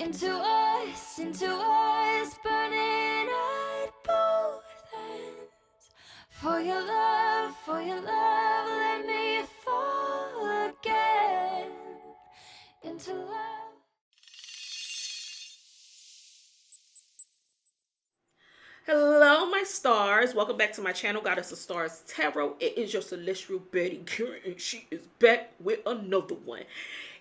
into us, burning at both ends. For your love, let me fall again into love. Hello, my stars. Welcome back to my channel, Goddess of Stars Tarot. It is your celestial Betty, and she is back with another one.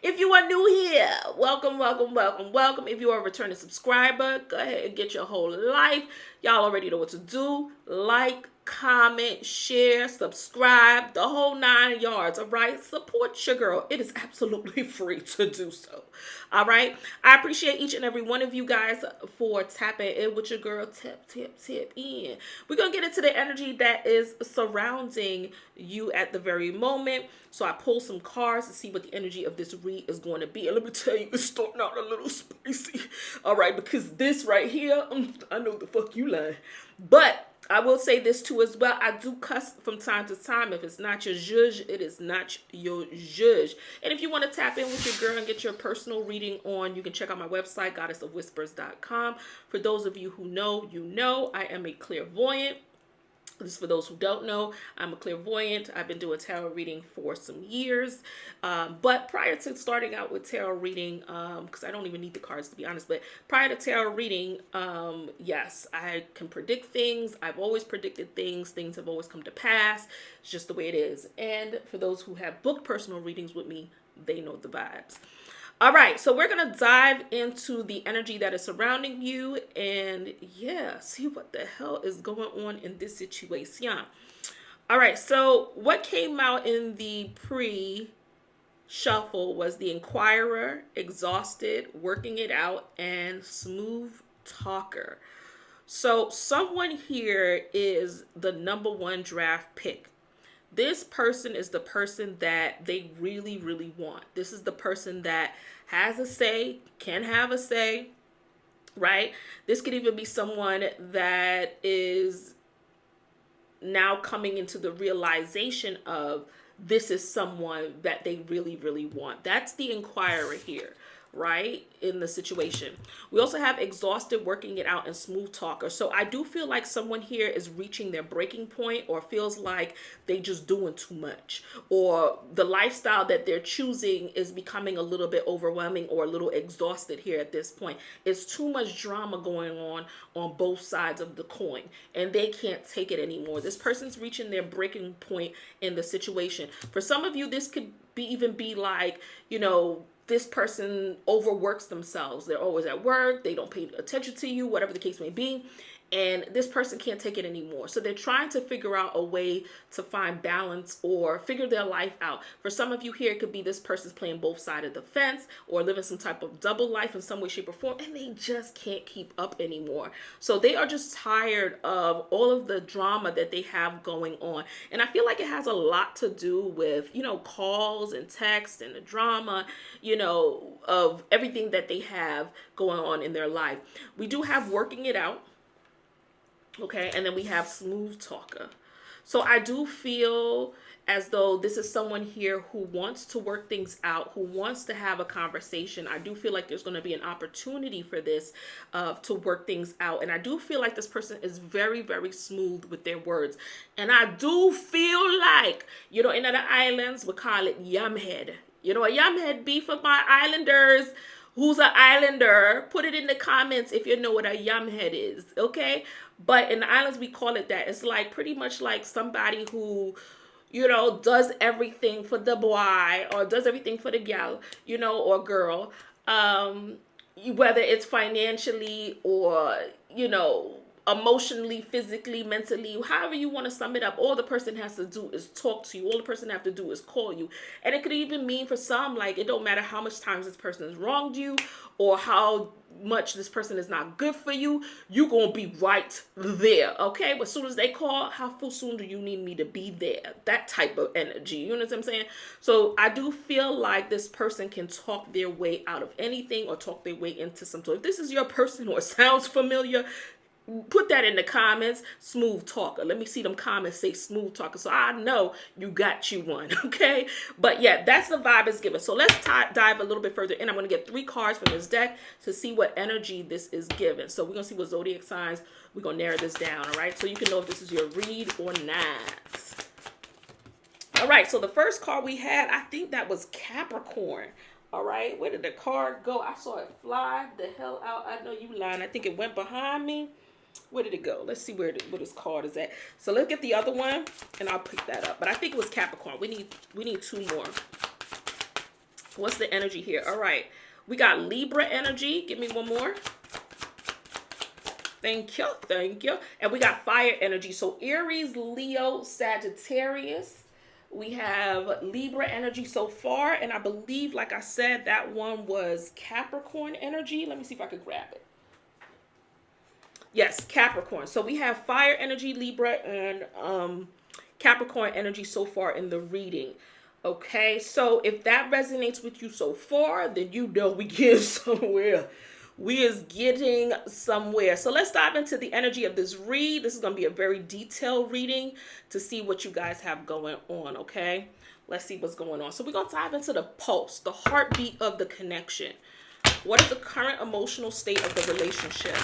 If you are new here, welcome, welcome, welcome, welcome. If you are a returning subscriber, go ahead and get your whole life. Y'all already know what to do. Like, comment, share, subscribe, the whole 9 yards, all right? Support your girl. It is absolutely free to do so, all right? I appreciate each and every one of you guys for tapping in with your girl. Tip in. We're going to get into the energy that is surrounding you at the very moment. So I pulled some cards to see what the energy of this read is going to be. And let me tell you, it's starting out a little spicy, all right? Because this right here, I know the fuck you lying. But I will say this too as well. I do cuss from time to time. If it's not your zhuzh, it is not your zhuzh. And if you want to tap in with your girl and get your personal reading on, you can check out my website, goddessofwhispers.com. For those of you who know, you know, I am a clairvoyant. This is for those who don't know. I'm a clairvoyant. I've been doing tarot reading for some years. But prior to starting out with tarot reading, because I don't even need the cards to be honest, but prior to tarot reading, yes, I can predict things. I've always predicted things. Things have always come to pass. It's just the way it is. And for those who have booked personal readings with me, they know the vibes. All right, so we're going to dive into the energy that is surrounding you and, yeah, see what the hell is going on in this situation. All right, so what came out in the pre-shuffle was the Inquirer, Exhausted, Working It Out, and Smooth Talker. So someone here is the #1 draft pick. This person is the person that they really, really want. This is the person that has a say, can have a say, right? This could even be someone that is now coming into the realization of this is someone that they really, really want. That's the Inquirer here, right, in the situation. We also have Exhausted, Working It Out, and Smooth Talker. So I do feel like someone here is reaching their breaking point or feels like they just doing too much, or the lifestyle that they're choosing is becoming a little bit overwhelming or a little exhausted here at this point. It's too much drama going on both sides of the coin, and they can't take it anymore. This person's reaching their breaking point in the situation. For some of you, this could even be like, you know, this person overworks themselves. They're always at work. They don't pay attention to you, whatever the case may be. And this person can't take it anymore. So they're trying to figure out a way to find balance or figure their life out. For some of you here, it could be this person's playing both sides of the fence or living some type of double life in some way, shape, or form, and they just can't keep up anymore. So they are just tired of all of the drama that they have going on. And I feel like it has a lot to do with, you know, calls and texts and the drama, you know, of everything that they have going on in their life. We do have Working It Out. Okay, and then we have Smooth Talker. So I do feel as though this is someone here who wants to work things out, who wants to have a conversation. I do feel like there's going to be an opportunity for this to work things out. And I do feel like this person is very, very smooth with their words. And I do feel like, you know, in other islands, we call it yamhead. You know, a yamhead be for my islanders. Who's an islander? Put it in the comments if you know what a yamhead is, okay? But in the islands, we call it that. It's like pretty much like somebody who, you know, does everything for the boy or does everything for the gal, you know, or girl. Whether it's financially or, you know, emotionally, physically, mentally, however you want to sum it up, all the person has to do is talk to you. All the person have to do is call you. And it could even mean for some, like, it don't matter how much times this person has wronged you or how much this person is not good for you, you gonna be right there, okay? But as soon as they call, how soon do you need me to be there? That type of energy, you know what I'm saying? So I do feel like this person can talk their way out of anything or talk their way into something. If this is your person or sounds familiar, put that in the comments, smooth talker. Let me see them comments say smooth talker, so I know you got you one. Okay, but yeah, that's the vibe it's given. So let's dive a little bit further in. I'm going to get 3 cards from this deck to see what energy this is given. So we're going to see what zodiac signs. We're going to narrow this down. All right, so you can know if this is your read or not. All right, so the first card we had, I think that was Capricorn. All right, where did the card go? I saw it fly the hell out. I know you lying. I think it went behind me. Where did it go? Let's see where this card is at. So let's get the other one, and I'll pick that up. But I think it was Capricorn. We need 2 more. What's the energy here? All right, we got Libra energy. Give me one more. Thank you, thank you. And we got fire energy. So Aries, Leo, Sagittarius. We have Libra energy so far, and I believe, like I said, that one was Capricorn energy. Let me see if I could grab it. Yes, Capricorn. So we have fire energy, Libra, and Capricorn energy so far in the reading. Okay, so if that resonates with you so far, then you know we get somewhere. We is getting somewhere. So let's dive into the energy of this read. This is going to be a very detailed reading to see what you guys have going on, okay? Let's see what's going on. So we're going to dive into the pulse, the heartbeat of the connection. What is the current emotional state of the relationship?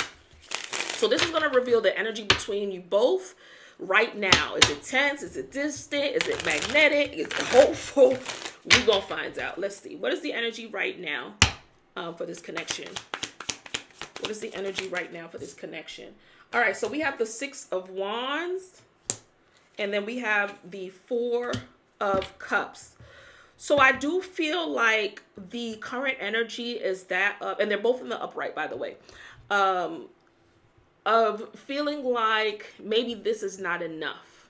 So this is going to reveal the energy between you both right now. Is it tense? Is it distant? Is it magnetic? Is it hopeful? We're going to find out. Let's see. What is the energy right now for this connection? What is the energy right now for this connection? All right, so we have the 6 of Wands, and then we have the 4 of Cups. So I do feel like the current energy is that of, and they're both in the upright, by the way, of feeling like maybe this is not enough,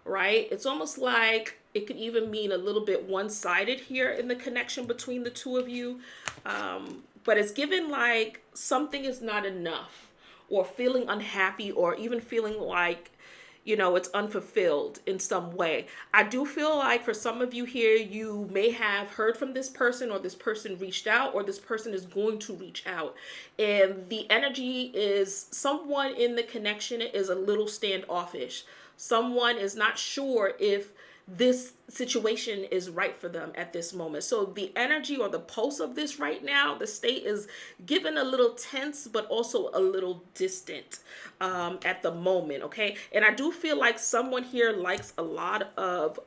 right? It's almost like it could even mean a little bit one-sided here in the connection between the 2 of you. But it's given like something is not enough, or feeling unhappy, or even feeling like, you know, it's unfulfilled in some way. I do feel like for some of you here, you may have heard from this person, or this person reached out, or this person is going to reach out. And the energy is someone in the connection is a little standoffish. Someone is not sure if this situation is right for them at this moment. So the energy or the pulse of this right now, the state is given a little tense, but also a little distant at the moment, okay? And I do feel like someone here likes a lot of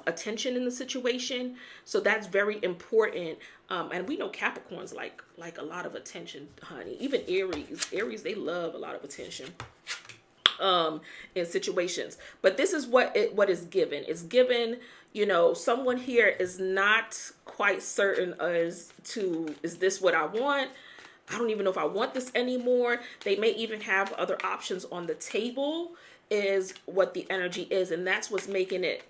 attention in the situation. So that's very important. And we know Capricorns like a lot of attention, honey. Even Aries, they love a lot of attention in situations. But this is what is given. It's given, you know, someone here is not quite certain as to, is this what I want? I don't even know if I want this anymore. They may even have other options on the table, is what the energy is. And that's what's making it,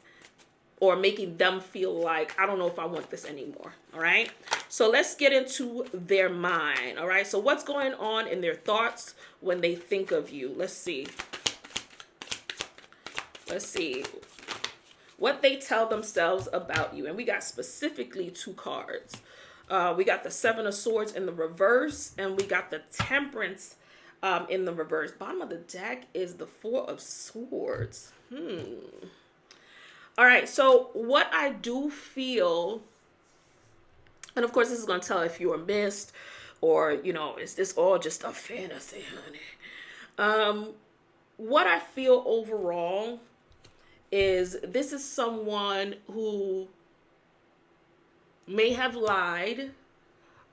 or making them feel like, I don't know if I want this anymore. All right. So let's get into their mind. All right. So what's going on in their thoughts when they think of you? Let's see. Let's see what they tell themselves about you. And we got specifically 2 cards. We got the 7 of Swords in the reverse, and we got the Temperance in the reverse. Bottom of the deck is the 4 of Swords. All right, so what I do feel, and of course this is going to tell if you're missed, or, you know, is this all just a fantasy, honey? What I feel overall is this is someone who may have lied,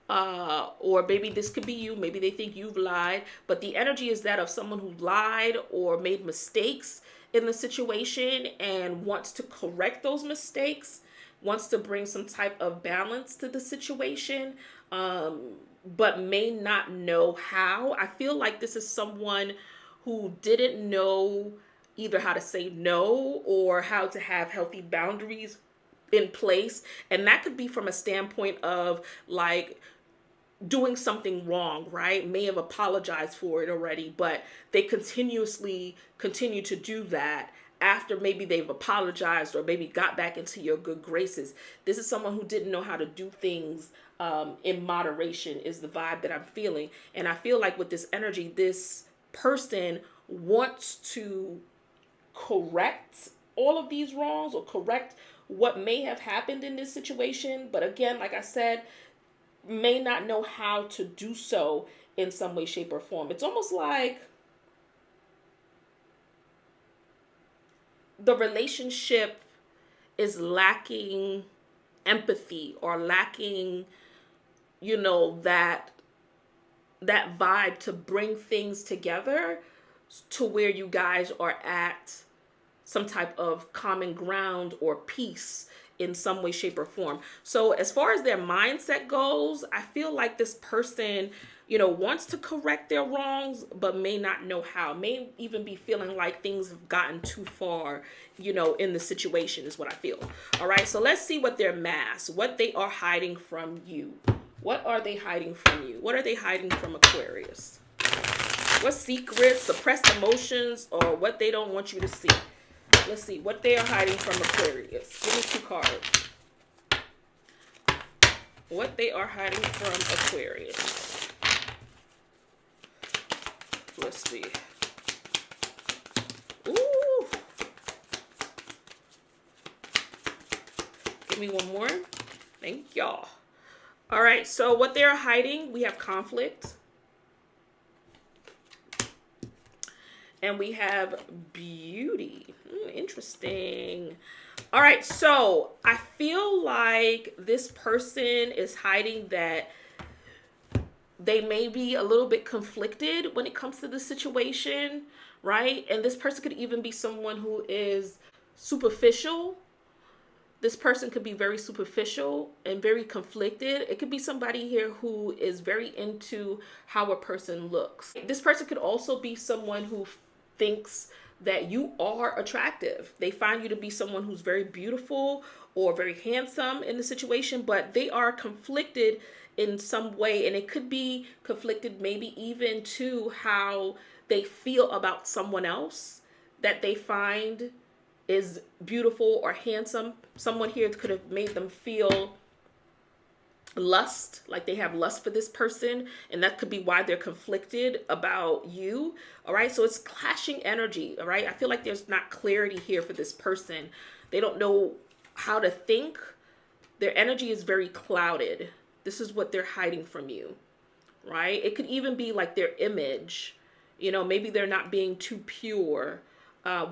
or maybe this could be you. Maybe they think you've lied, but the energy is that of someone who lied or made mistakes in the situation and wants to correct those mistakes, wants to bring some type of balance to the situation, but may not know how. I feel like this is someone who didn't know either how to say no or how to have healthy boundaries in place. And that could be from a standpoint of like doing something wrong, right? May have apologized for it already, but they continue to do that after maybe they've apologized or maybe got back into your good graces. This is someone who didn't know how to do things in moderation, is the vibe that I'm feeling. And I feel like with this energy, this person wants to correct all of these wrongs or correct what may have happened in this situation. But again, like I said, may not know how to do so in some way, shape, or form. It's almost like the relationship is lacking empathy or lacking, that vibe to bring things together to where you guys are at some type of common ground or peace in some way, shape, or form. So as far as their mindset goes, I feel like this person, wants to correct their wrongs, but may not know how. May even be feeling like things have gotten too far, in the situation is what I feel. All right, so let's see what their mask, what they are hiding from you. What are they hiding from you? What are they hiding from Aquarius? What secrets, suppressed emotions, or what they don't want you to see? Let's see what they are hiding from Aquarius. Give me 2 cards. What they are hiding from Aquarius. Let's see. Ooh. Give me one more. Thank y'all. All right, so what they are hiding, we have conflict. And we have beauty. Interesting. All right, so I feel like this person is hiding that they may be a little bit conflicted when it comes to the situation, right? And this person could even be someone who is superficial. This person could be very superficial and very conflicted. It could be somebody here who is very into how a person looks. This person could also be someone who thinks that you are attractive. They find you to be someone who's very beautiful or very handsome in the situation, but they are conflicted in some way. And it could be conflicted maybe even to how they feel about someone else that they find is beautiful or handsome. Someone here could have made them feel lust, like they have lust for this person, and that could be why they're conflicted about you. All right, so it's clashing energy. All right, I feel like there's not clarity here for this person. They don't know how to think. Their energy is very clouded. This is what they're hiding from you, right? It could even be like their image. Maybe they're not being too pure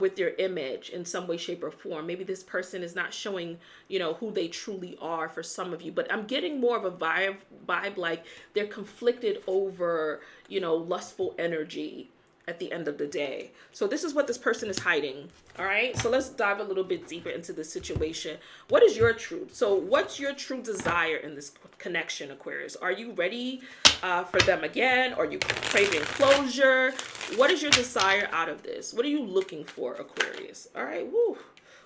with their image in some way, shape, or form. Maybe this person is not showing, who they truly are for some of you. But I'm getting more of a vibe like they're conflicted over, lustful energy at the end of the day. So this is what this person is hiding. All right. So let's dive a little bit deeper into this situation. What is your truth? So what's your true desire in this connection, Aquarius? Are you ready for them again? Are you craving closure? What is your desire out of this? What are you looking for, Aquarius? All right. Woo.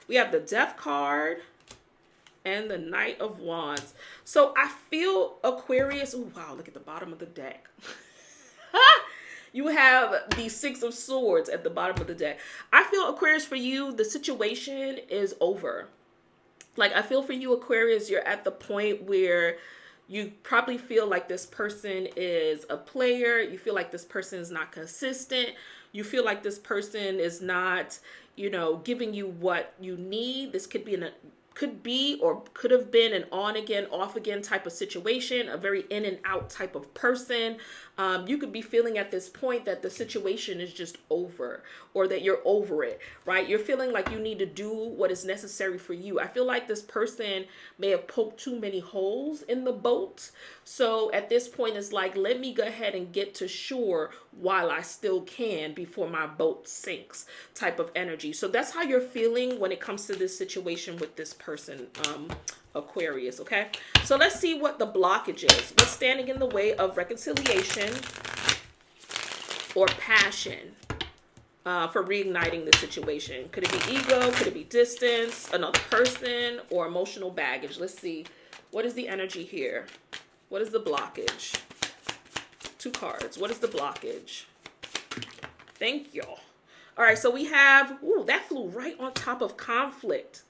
We have the Death card and the Knight of Wands. So I feel Aquarius. Oh, wow. Look at the bottom of the deck. You have the 6 of Swords at the bottom of the deck. I feel, Aquarius, for you, the situation is over. Like, I feel for you, Aquarius, you're at the point where you probably feel like this person is a player. You feel like this person is not consistent. You feel like this person is not, giving you what you need. This could be or could have been an on again, off again type of situation, a very in and out type of person. You could be feeling at this point that the situation is just over, or that you're over it, right? You're feeling like you need to do what is necessary for you. I feel like this person may have poked too many holes in the boat. So at this point, it's like, let me go ahead and get to shore while I still can before my boat sinks type of energy. So that's how you're feeling when it comes to this situation with this person, Aquarius, okay? So let's see what the blockage is. What's standing in the way of reconciliation or passion for reigniting the situation? Could it be ego? Could it be distance, another person, or emotional baggage? Let's see. What is the energy here? What is the blockage? 2 cards. What is the blockage? Thank y'all. All right, so we have, ooh, that flew right on top of conflict,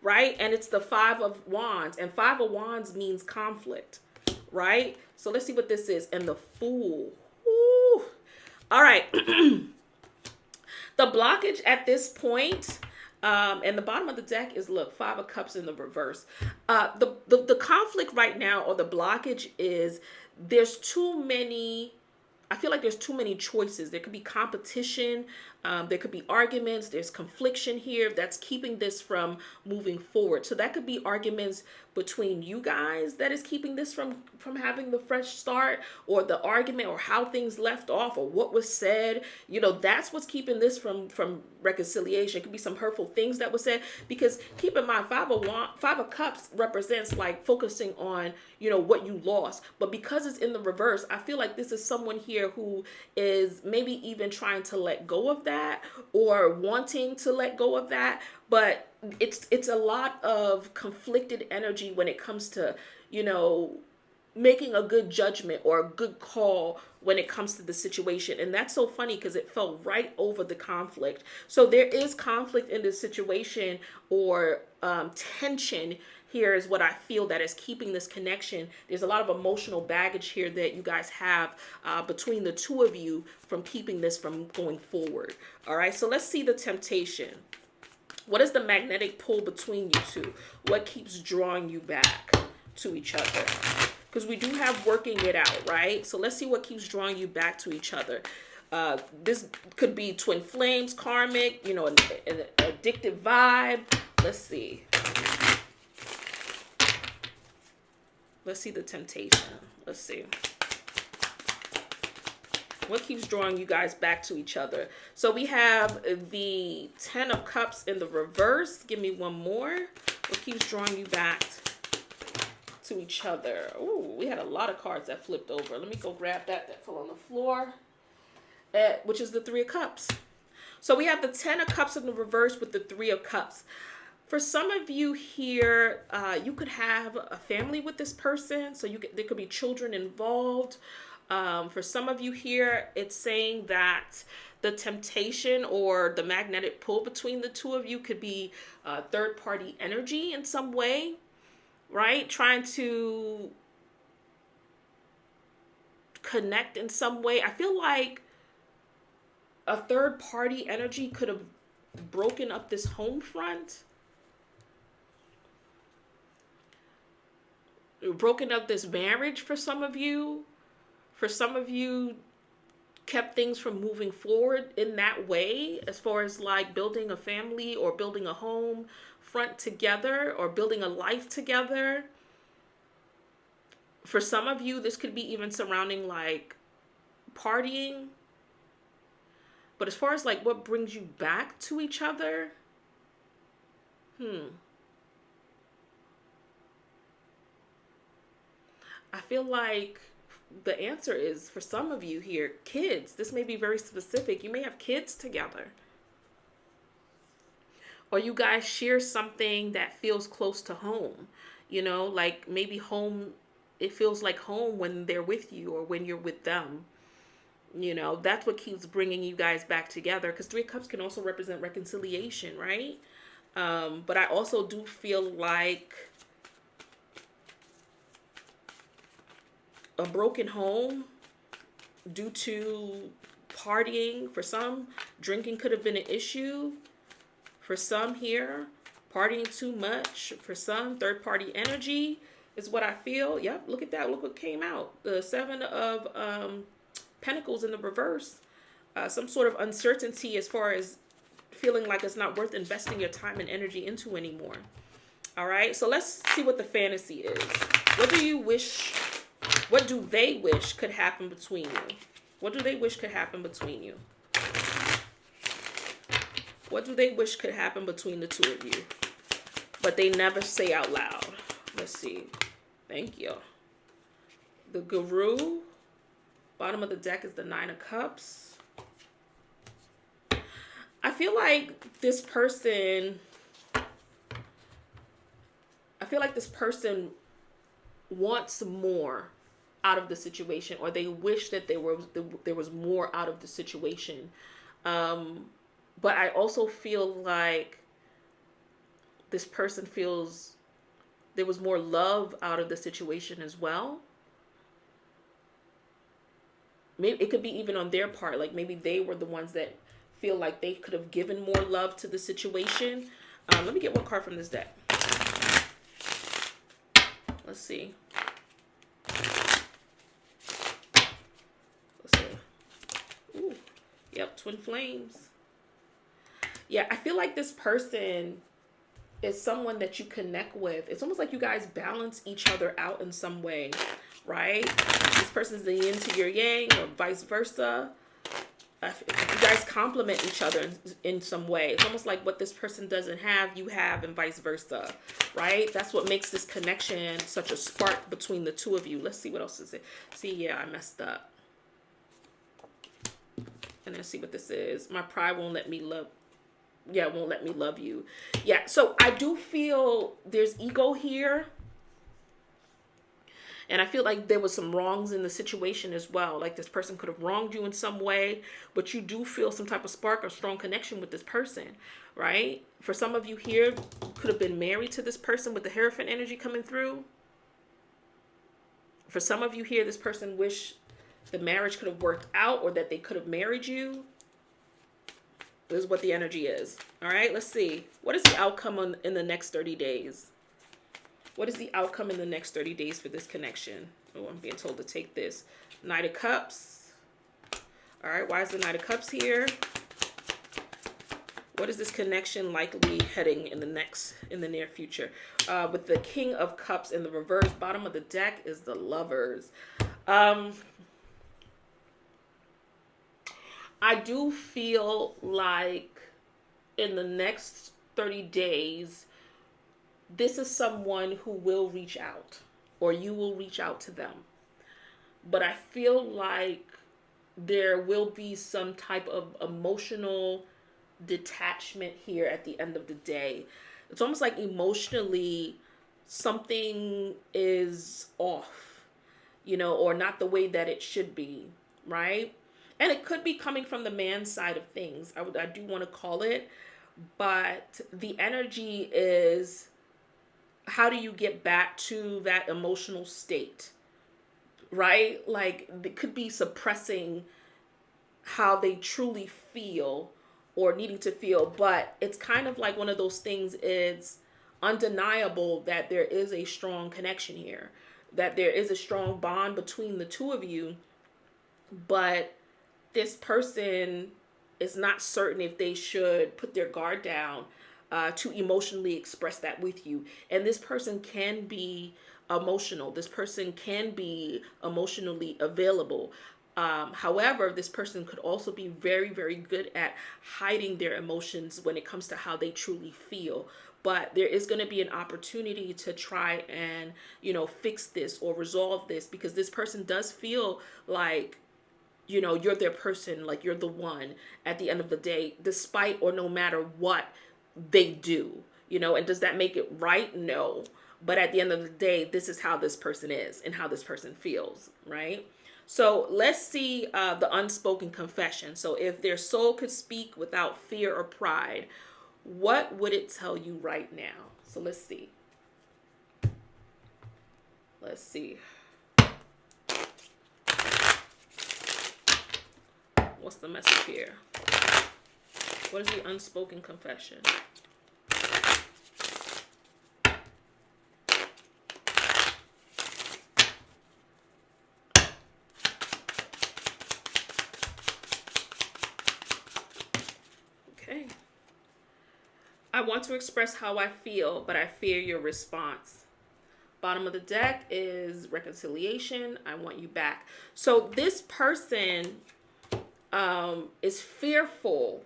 right? And it's the 5 of Wands, and 5 of Wands means conflict, right? So let's see what this is. And the Fool. Ooh. All right. The blockage at this point, and the bottom of the deck is, look, Five of Cups in the reverse. The conflict right now, or the blockage, is there's too many. I feel like there's too many choices. There could be competition. There could be arguments. There's confliction here that's keeping this from moving forward. So that could be arguments between you guys that is keeping this from having the fresh start, or the argument, or how things left off, or what was said. You know, that's what's keeping this from reconciliation. It could be some hurtful things that were said, because keep in mind, Five of Cups represents like focusing on, you know, what you lost. But because it's in the reverse, I feel like this is someone here who is maybe even trying to let go of that, or wanting to let go of that. But it's a lot of conflicted energy when it comes to, you know, making a good judgment or a good call when it comes to the situation. And that's so funny because it fell right over the conflict. So there is conflict in this situation, or tension here is what I feel that is keeping this connection. There's a lot of emotional baggage here that you guys have between the two of you from keeping this from going forward. All right, so let's see the temptation. What is the magnetic pull between you two? What keeps drawing you back to each other? Because we do have working it out, right? So let's see what keeps drawing you back to each other. This could be twin flames, karmic, you know, an addictive vibe. Let's see. Let's see the temptation. Let's see. What keeps drawing you guys back to each other? So we have the Ten of Cups in the reverse. Give me one more. What keeps drawing you back to each other? Oh, we had a lot of cards that flipped over. Let me go grab that fell on the floor, which is the Three of Cups. So we have the Ten of Cups in the reverse with the Three of Cups. For some of you here, you could have a family with this person. So there could be children involved. For some of you here, it's saying that the temptation or the magnetic pull between the two of you could be third-party energy in some way, right? Trying to connect in some way. I feel like a third-party energy could have broken up this home front. Broken up this marriage for some of you. For some of you, kept things from moving forward in that way, as far as like building a family or building a home front together, or building a life together. For some of you, this could be even surrounding like partying. But as far as like what brings you back to each other, I feel like the answer is, for some of you here, kids. This may be very specific. You may have kids together. Or you guys share something that feels close to home. You know, like maybe home, it feels like home when they're with you or when you're with them. You know, that's what keeps bringing you guys back together. Because Three of Cups can also represent reconciliation, right? But I also do feel like a broken home due to partying. For some, drinking could have been an issue. For some here, partying too much. For some, third-party energy is what I feel. Yep, look at that. Look what came out. The Seven of Pentacles in the reverse. Some sort of uncertainty as far as feeling like it's not worth investing your time and energy into anymore. All right, so let's see what the fantasy is. What do you wish... What do they wish could happen between you? What do they wish could happen between you? What do they wish could happen between the two of you? But they never say out loud. Let's see. Thank you. The Guru. Bottom of the deck is the Nine of Cups. I feel like this person... wants more out of the situation, or they wish that there was more out of the situation. But I also feel like this person feels there was more love out of the situation as well. Maybe it could be even on their part, like maybe they were the ones that feel like they could have given more love to the situation. Let me get one card from this deck. Let's see. Ooh, yep, twin flames. Yeah, I feel like this person is someone that you connect with. It's almost like you guys balance each other out in some way, right? This person's the yin to your yang, or vice versa. You guys complement each other in some way. It's almost like what this person doesn't have, you have, and vice versa, right? That's what makes this connection such a spark between the two of you. Let's see what else is it. See, yeah, I messed up. And then see what this is. My pride won't let me love. Yeah, won't let me love you. Yeah, so I do feel there's ego here. And I feel like there was some wrongs in the situation as well. Like this person could have wronged you in some way, but you do feel some type of spark or strong connection with this person, right? For some of you here, could have been married to this person with the Hierophant energy coming through. For some of you here, this person wish the marriage could have worked out, or that they could have married you. This is what the energy is. All right, let's see. What is the outcome in the next 30 days? What is the outcome in the next 30 days for this connection? Oh, I'm being told to take this. Knight of Cups. All right, why is the Knight of Cups here? What is this connection likely heading in the near future? With the King of Cups in the reverse, bottom of the deck is the Lovers. I do feel like in the next 30 days, this is someone who will reach out, or you will reach out to them. But I feel like there will be some type of emotional detachment here at the end of the day. It's almost like emotionally something is off, or not the way that it should be, right? And it could be coming from the man's side of things. I do want to call it. But the energy is, how do you get back to that emotional state, right? Like, it could be suppressing how they truly feel or needing to feel. But it's kind of like one of those things, it's undeniable that there is a strong connection here, that there is a strong bond between the two of you. But this person is not certain if they should put their guard down to emotionally express that with you. And this person can be emotional. This person can be emotionally available. However, this person could also be very, very good at hiding their emotions when it comes to how they truly feel. But there is going to be an opportunity to try and, fix this or resolve this, because this person does feel like, you're their person, like you're the one at the end of the day, despite or no matter what they do, and does that make it right? No. But at the end of the day, this is how this person is and how this person feels, right? So let's see the unspoken confession. So if their soul could speak without fear or pride, what would it tell you right now? So let's see. Let's see. What's the message here? What is the unspoken confession? Okay. I want to express how I feel, but I fear your response. Bottom of the deck is reconciliation. I want you back. So this person is fearful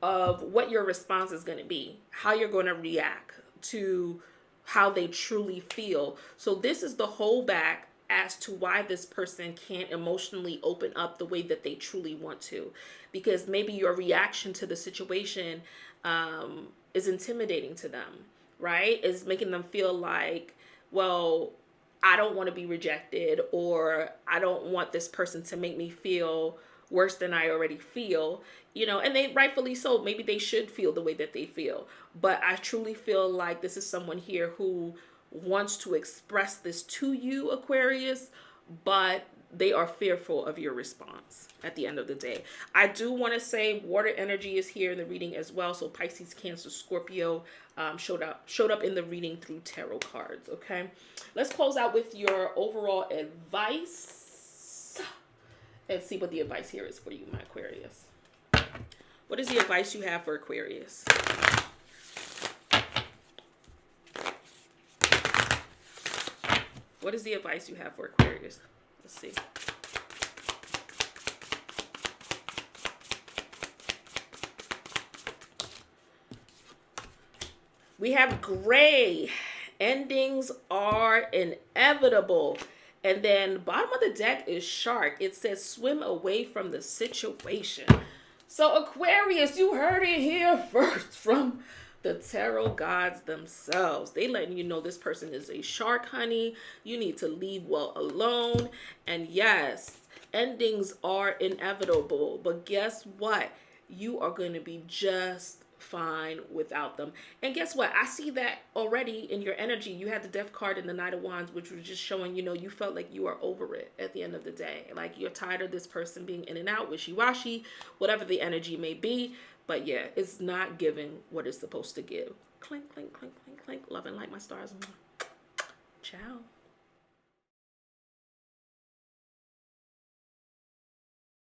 of what your response is going to be, how you're going to react to how they truly feel. So this is the holdback as to why this person can't emotionally open up the way that they truly want to, because maybe your reaction to the situation is intimidating to them, right? Is making them feel like, well, I don't want to be rejected, or I don't want this person to make me feel worse than I already feel, and they rightfully so. Maybe they should feel the way that they feel. But I truly feel like this is someone here who wants to express this to you, Aquarius, but they are fearful of your response at the end of the day. I do want to say water energy is here in the reading as well. So Pisces, Cancer, Scorpio showed up in the reading through tarot cards. Okay, let's close out with your overall advice and see what the advice here is for you, my Aquarius. What is the advice you have for Aquarius? What is the advice you have for Aquarius? Let's see. We have gray. Endings are inevitable. And then bottom of the deck is shark. It says swim away from the situation. So Aquarius, you heard it here first from the tarot gods themselves. They letting you know this person is a shark, honey. You need to leave well alone. And yes, endings are inevitable. But guess what? You are going to be just fine without them. And guess what? I see that already in your energy. You had the Death card in the Knight of Wands, which was just showing, you know, you felt like you are over it at the end of the day. Like you're tired of this person being in and out, wishy-washy, whatever the energy may be. But yeah, it's not giving what it's supposed to give. Clink, clink, clink, clink, clink. Love and light, my stars. Ciao.